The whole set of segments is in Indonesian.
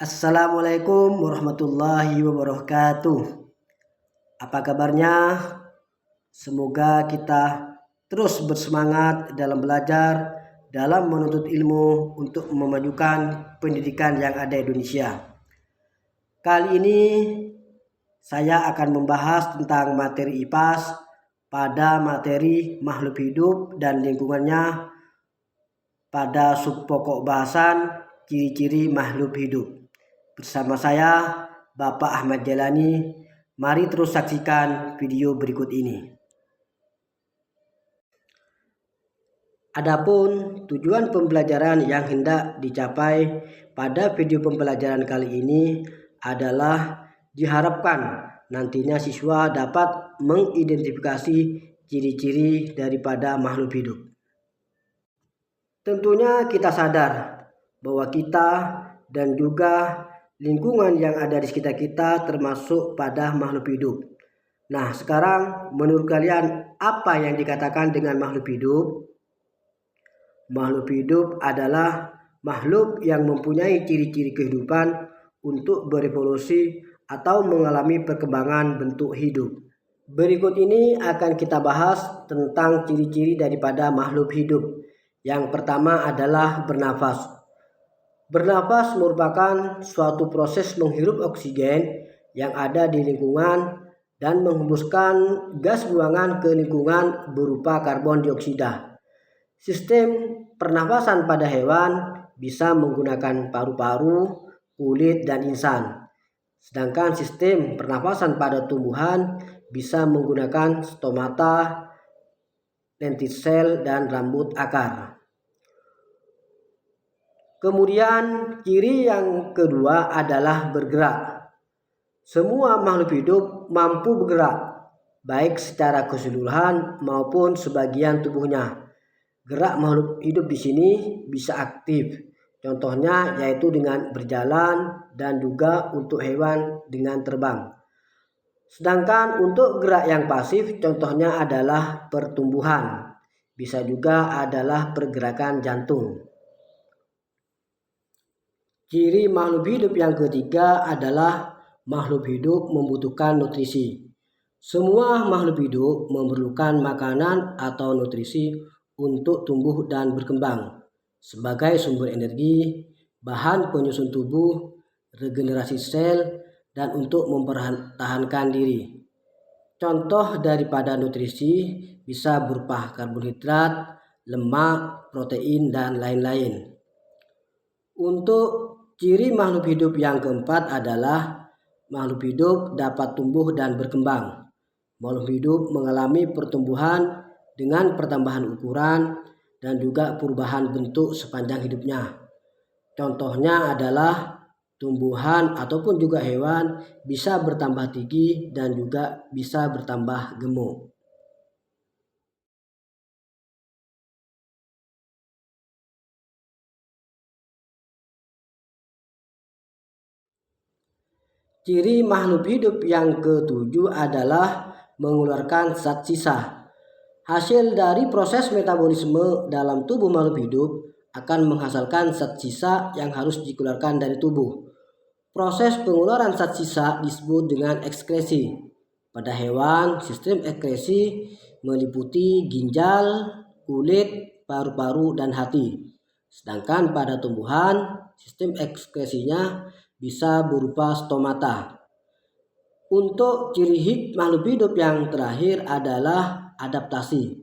Assalamualaikum warahmatullahi wabarakatuh. Apa kabarnya? Semoga kita terus bersemangat dalam belajar, dalam menuntut ilmu untuk memajukan pendidikan yang ada di Indonesia. Kali ini saya akan membahas tentang materi IPAS pada materi makhluk hidup dan lingkungannya pada subpokok bahasan ciri-ciri makhluk hidup. Bersama saya, Bapak Ahmad Jalani. Mari terus saksikan video berikut ini. Adapun tujuan pembelajaran yang hendak dicapai pada video pembelajaran kali ini adalah diharapkan nantinya siswa dapat mengidentifikasi ciri-ciri daripada makhluk hidup. Tentunya kita sadar bahwa kita dan juga lingkungan yang ada di sekitar kita termasuk pada makhluk hidup. Nah, sekarang menurut kalian apa yang dikatakan dengan makhluk hidup? Makhluk hidup adalah makhluk yang mempunyai ciri-ciri kehidupan untuk berevolusi atau mengalami perkembangan bentuk hidup. Berikut ini akan kita bahas tentang ciri-ciri daripada makhluk hidup. Yang pertama adalah bernafas. Bernafas merupakan suatu proses menghirup oksigen yang ada di lingkungan dan menghembuskan gas buangan ke lingkungan berupa karbon dioksida. Sistem pernafasan pada hewan bisa menggunakan paru-paru, kulit, dan insan. Sedangkan sistem pernafasan pada tumbuhan bisa menggunakan stomata, lentisel, dan rambut akar. Kemudian ciri yang kedua adalah bergerak. Semua makhluk hidup mampu bergerak, baik secara keseluruhan maupun sebagian tubuhnya. Gerak makhluk hidup di sini bisa aktif. Contohnya yaitu dengan berjalan dan juga untuk hewan dengan terbang. Sedangkan untuk gerak yang pasif contohnya adalah pertumbuhan. Bisa juga adalah pergerakan jantung. Ciri makhluk hidup yang ketiga adalah makhluk hidup membutuhkan nutrisi. Semua makhluk hidup memerlukan makanan atau nutrisi untuk tumbuh dan berkembang sebagai sumber energi, bahan penyusun tubuh, regenerasi sel, dan untuk mempertahankan diri. Contoh daripada nutrisi bisa berupa karbohidrat, lemak, protein, dan lain-lain. Untuk ciri makhluk hidup yang keempat adalah makhluk hidup dapat tumbuh dan berkembang. Makhluk hidup mengalami pertumbuhan dengan pertambahan ukuran dan juga perubahan bentuk sepanjang hidupnya. Contohnya adalah tumbuhan ataupun juga hewan bisa bertambah tinggi dan juga bisa bertambah gemuk. Ciri makhluk hidup yang ketujuh adalah mengeluarkan zat sisa. Hasil dari proses metabolisme dalam tubuh makhluk hidup akan menghasilkan zat sisa yang harus dikeluarkan dari tubuh. Proses pengeluaran zat sisa disebut dengan ekskresi. Pada hewan, sistem ekskresi meliputi ginjal, kulit, paru-paru, dan hati. Sedangkan pada tumbuhan, sistem ekskresinya bisa berupa stomata. Untuk ciri makhluk hidup yang terakhir adalah adaptasi.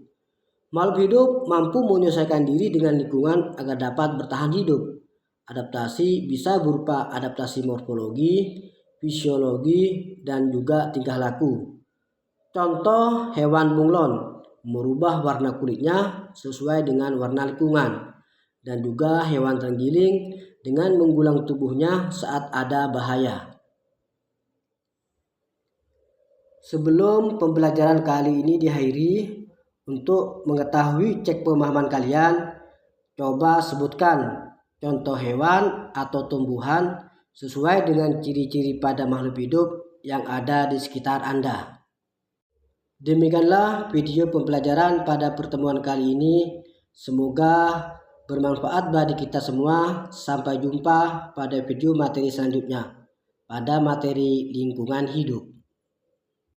Makhluk hidup mampu menyesuaikan diri dengan lingkungan agar dapat bertahan hidup. Adaptasi bisa berupa adaptasi morfologi, fisiologi, dan juga tingkah laku. Contoh hewan bunglon merubah warna kulitnya sesuai dengan warna lingkungan. Dan juga hewan terenggiling dengan menggulang tubuhnya saat ada bahaya. Sebelum pembelajaran kali ini diakhiri, untuk mengetahui cek pemahaman kalian, coba sebutkan contoh hewan atau tumbuhan sesuai dengan ciri-ciri pada makhluk hidup yang ada di sekitar Anda. Demikianlah video pembelajaran pada pertemuan kali ini. Semoga bermanfaat bagi kita semua. Sampai jumpa pada video materi selanjutnya pada materi lingkungan hidup.